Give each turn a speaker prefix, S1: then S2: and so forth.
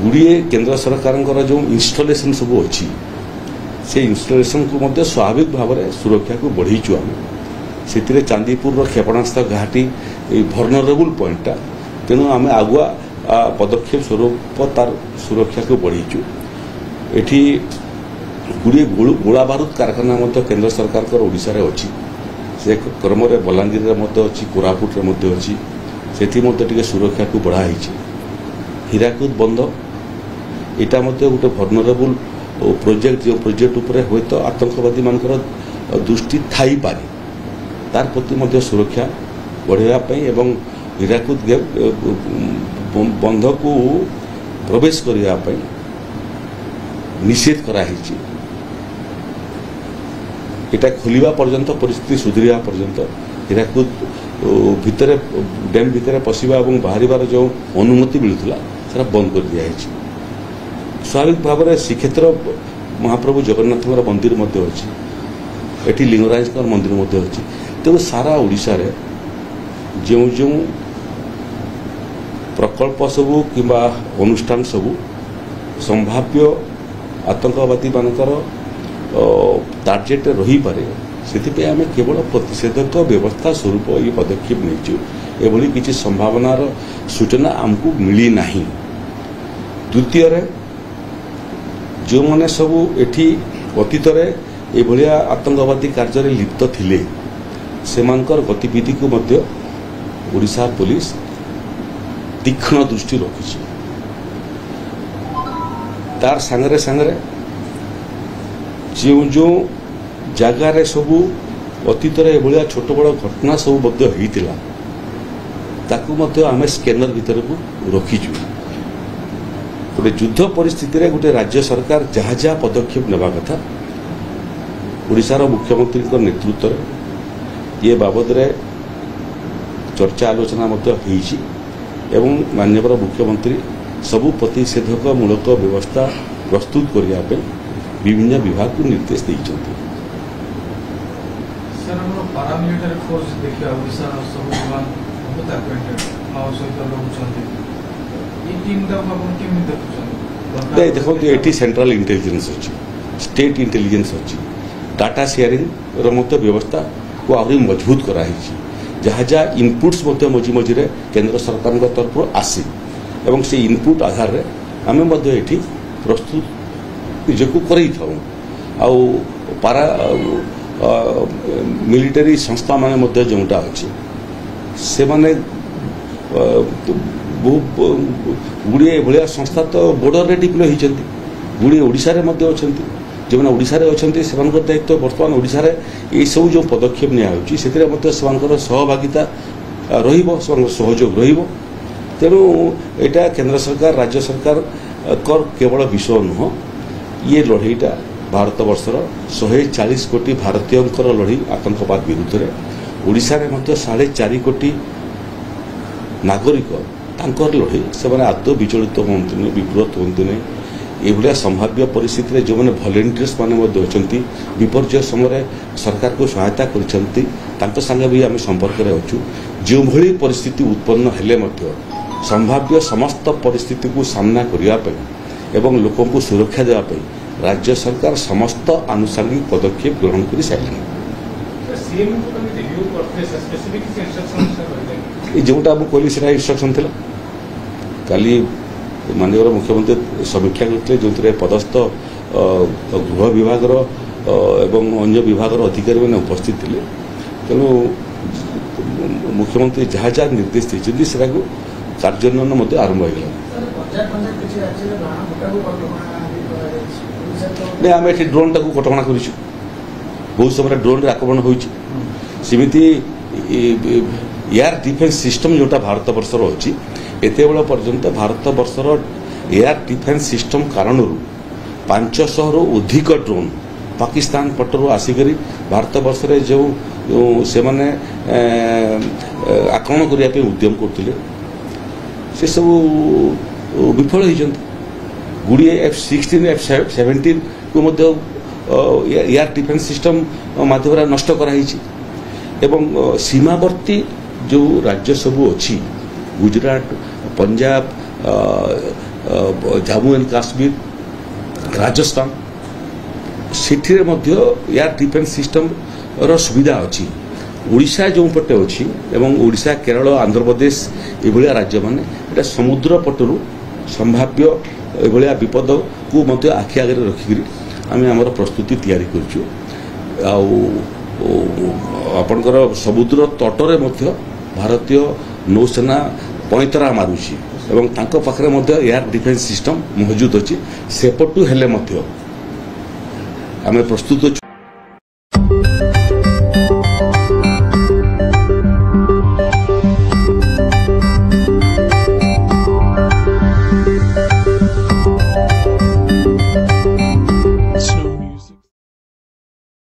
S1: गुड़िए केंद्र सरकार जो इनस्टलेशन सब अच्छी से इनस्टलेशन को मध्य स्वाभाविक भाव में सुरक्षा को बढ़ीचु आम से चांदीपुर क्षेपणास्त्र घाटी भर्नरेबल पॉइंटा तेणु आम आगुआ पदक्षेप स्वरूप तार सुरक्षा को बढ़ीचु एठी गुड़िए गोला बारूद कारखाना केंद्र सरकार ओडिशा रे अच्छी से क्रम बलांगीर अच्छी कोरापुट अच्छी से सुरक्षा को बढ़ाई हीराकुद बंध यहाँ गोटे भर्नरेबल प्रोजेक्ट जो प्रोजेक्ट उपरे हुए तो आतंकवादी मानकर दृष्टि थाई पारे तार प्रति सुरक्षा बढ़ावाई एवं हीराकुद बंध को प्रवेश करने निषेध कराई यहाँ खोलिबा पर्यंत परिस्थिति सुधरिया पर्यंत हीराकुद भितर डैम भितर पशिबा और बाहर जो अनुमति मिलूला से बंद कर दिया स्वाभाविक भाव में श्रीक्षेत्र महाप्रभु जगन्नाथ मंदिर अच्छी एटी लिंगराज मंदिर अच्छी तेणु सारा ओडिशा रे जो जो प्रकल्प सबू कि अनुष्ठान सबू संभाव्य आतंकवादी मानकर टार्गेट रही पारे से आम केवल प्रतिषेधक व्यवस्था स्वरूप ये पदक्षेप नहीं किसी संभावनार सूचना आमको मिली नहीं। द्वितीय जो मैंने सबू एठी अतीत एभलिया आतंकवादी कार्य लिप्त थिले सेमानकर गतिविधि को मध्य ओडिशा पुलिस तीक्ष्ण दृष्टि रखी तार सांगरे सांगरे जो जो जगार सबू अतीत एभलिया छोट बड़ घटना सब होता ताकू मध्य आम स्कैनर भीतर को रखीचु गोटे युद्ध परिस्थिति रे गोटे राज्य सरकार जहाँ जहाँ पदक्षेप नेबा कथा ओडिशार मुख्यमंत्री नेतृत्व में ये बाबद रे चर्चा आलोचना एवं माननीय मुख्यमंत्री सबु प्रतिषेधक मूलक व्यवस्था प्रस्तुत करने विभिन्न विभाग को निर्देश देइछन्ति। देखो ये सेंट्रल इंटेलिजेंस अच्छी स्टेट इंटेलिजेंस अच्छी डाटा शेयरिंग व्यवस्था को आहरी मजबूत कराई जहाँ जहाँ इनपुट्स मझी मझीरे केंद्र सरकार तरफ आसी एवं से इनपुट आधार रे आम ये प्रस्तुत निजक कर पारा मिलिटरी संस्था माने जोटा अच्छी से माने गुड़िए भाया संस्था तो बॉर्डर रे डिप्लॉय होती गुड़िए ओडिशा रे मध्य अछंती जो मैंने ओडिशा रे अछंती सेमानकर दायित्व वर्तमान ओडिशा रे ये सब जो पदक्षेप निया होची सेतिरे मध्य सेमानकर सहभागिता रहिबो सहयोग रहिबो तेणु एटा केंद्र सरकार राज्य सरकार कर केवल विषय नुह ये लड़ईटा भारत वर्षर 140 कोटी भारतीय लड़ई आतंकवाद विरुद्ध में ओडिशा रे मध्य 4.5 कोटी नागरिक तांकर लड़ई से आदौ विचलित हूँ विब्रत हूँ नहीं ये संभाव्य परिस्थिति जो मैंने भलेंटियर्स माने अच्छा विपर्य समय सरकार को सहायता कर संगे भी आम संपर्क में अच्छु जो भली परिस्थिति उत्पन्न हेले संभाव्य समस्त परिस्थिति को सामना करने एवं लोकों को सुरक्षा देवाई राज्य सरकार समस्त आनुषंगिक पदक्षेप ग्रहण कर सारे जोटा मुझे कहली से इन्स्ट्रक्शन था काली माननीय मुख्यमंत्री समीक्षा करते जो पदस्थ गृह विभाग एवं अन्य विभाग अधिकारी मैंने उपस्थित थे तेणु मुख्यमंत्री जहाँ जहाँ निर्देश देते से कार्यान्वयन आरंभ हो नहीं आम ये ड्रोन टाक कटका कर बहुत समय ड्रोन आक्रमण होती एयर डिफेन्स सिस्टम जोटा भारत वर्षर अच्छी एत बड़ा पर्यंत भारत वर्षर एयर डिफेन्स सिस्टम कारण 500 रु अधिक ड्रोन पाकिस्तान पटर आसिक भारत वर्ष जो से माने आक्रमण करने उद्यम करते से सब विफल होती गुड़िए F-16 F-17 को एयर डिफेन्स सिस्टम माध्यम नष्ट कराई एवं सीमावर्ती जो राज्य सबू अच्छी गुजरात पंजाब जम्मू एंड काश्मीर राजस्थान सेठिरे मध्य एयर डिफेन्स सिस्टम रो सुविधा अच्छी ओडिशा जो पटे अच्छी एवं ओडिशा केरल आंध्र प्रदेश एभलिया राज्य माने एटा समुद्र पटरू संभाव्य एभलिया विपद को मध्य आखि आगे रखिक आम आमर प्रस्तुति तैयारी करछु आपणकर समुद्र तटरे मध्य भारतीय नौसेना पैंतरा मारुछि एवं तांको पाखरे मध्य एयर डिफेन्स सिस्टम मौजूद अच्छी सेपटू हेले मध्य आम प्रस्तुत अच्छु